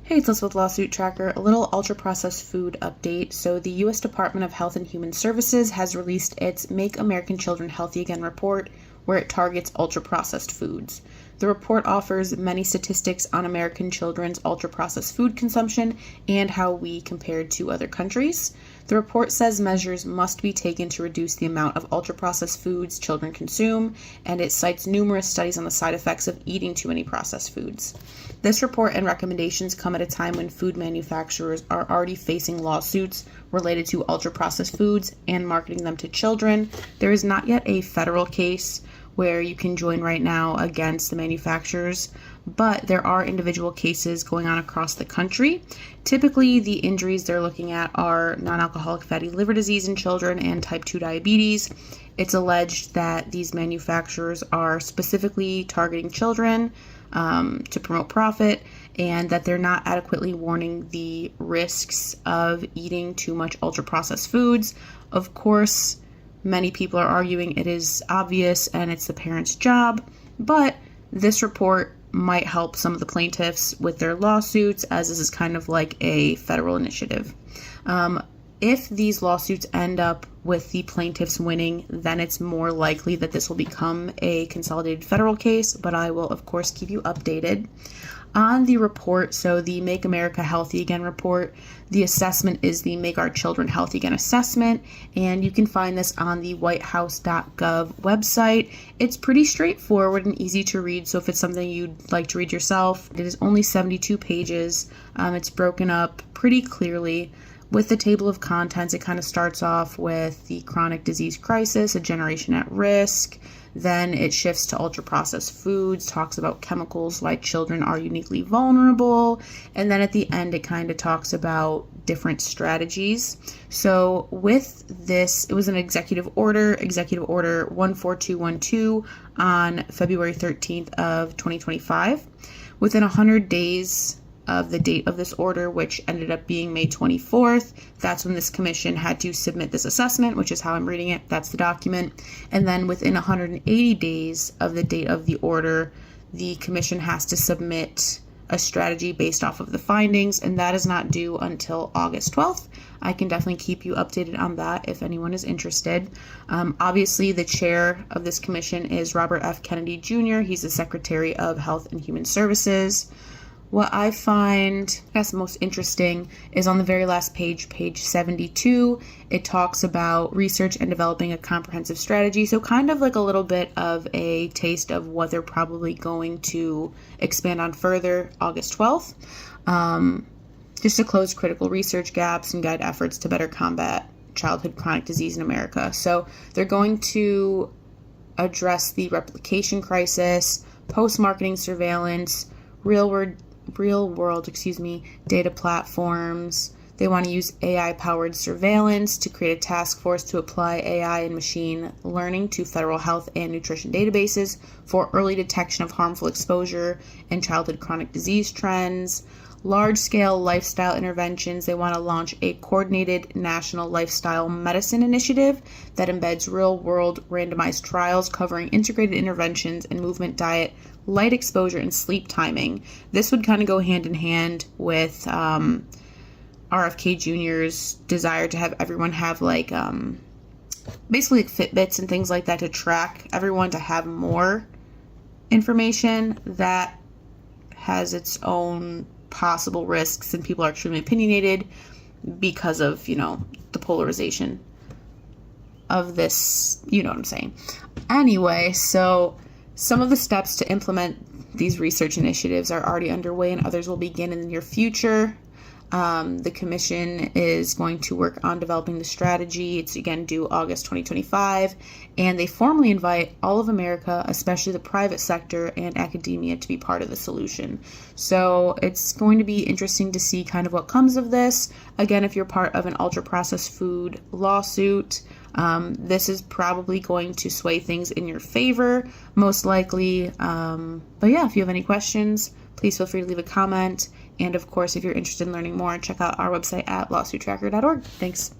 Hey, it's Liz with Lawsuit Tracker. A little ultra-processed food update. So the U.S. Department of Health and Human Services has released its Make American Children Healthy Again report, where it targets ultra-processed foods. The report offers many statistics on American children's ultra-processed food consumption and how we compared to other countries. The report says measures must be taken to reduce the amount of ultra-processed foods children consume, and it cites numerous studies on the side effects of eating too many processed foods. This report and recommendations come at a time when food manufacturers are already facing lawsuits related to ultra-processed foods and marketing them to children. There is not yet a federal case where you can join right now against the manufacturers, but there are individual cases going on across the country. Typically, the injuries they're looking at are non-alcoholic fatty liver disease in children and type 2 diabetes. It's alleged that these manufacturers are specifically targeting children to promote profit, and that they're not adequately warning the risks of eating too much ultra-processed foods. Of course, many people are arguing it is obvious and it's the parent's job, but this report might help some of the plaintiffs with their lawsuits, as this is kind of like a federal initiative. If these lawsuits end up with the plaintiffs winning, then it's more likely that this will become a consolidated federal case, but I will, of course, keep you updated. On the report, so the Make America Healthy Again report, the assessment is the Make Our Children Healthy Again assessment, and you can find this on the whitehouse.gov website. It's pretty straightforward and easy to read, so if it's something you'd like to read yourself, it is only 72 pages. It's broken up pretty clearly. With the table of contents, it kind of starts off with the chronic disease crisis, a generation at risk. Then it shifts to ultra-processed foods, talks about chemicals, why children are uniquely vulnerable. And then at the end, it kind of talks about different strategies. So with this, it was an executive order 14212 on February 13th of 2025. Within 100 days of the date of this order, which ended up being May 24th. That's when this commission had to submit this assessment, which is how I'm reading it. That's the document. And then within 180 days of the date of the order, the commission has to submit a strategy based off of the findings, and that is not due until August 12th. I can definitely keep you updated on that if anyone is interested. Obviously, the chair of this commission is Robert F. Kennedy Jr. He's the Secretary of Health and Human Services. What I find, most interesting is on the very last page, page 72, it talks about research and developing a comprehensive strategy. So kind of like a little bit of a taste of what they're probably going to expand on further August 12th. Just to close critical research gaps and guide efforts to better combat childhood chronic disease in America. So they're going to address the replication crisis, post-marketing surveillance, real world data platforms. They want to use AI-powered surveillance to create a task force to apply AI and machine learning to federal health and nutrition databases for early detection of harmful exposure and childhood chronic disease trends. Large-scale lifestyle interventions. They want to launch a coordinated national lifestyle medicine initiative that embeds real-world randomized trials covering integrated interventions in movement, diet, light exposure, and sleep timing. This would kind of go hand in hand with RFK Jr.'s desire to have everyone have basically Fitbits and things like that to track everyone, to have more information that has its own possible risks, and people are extremely opinionated because of, the polarization of this, you know what I'm saying. Anyway, so some of the steps to implement these research initiatives are already underway, and others will begin in the near future. The commission is going to work on developing the strategy. It's again due August 2025, and they formally invite all of America, especially the private sector and academia, to be part of the solution. So it's going to be interesting to see kind of what comes of this. Again, if you're part of an ultra-processed food lawsuit, this is probably going to sway things in your favor, most likely. But yeah, if you have any questions, please feel free to leave a comment. And of course, if you're interested in learning more, check out our website at lawsuittracker.org. Thanks.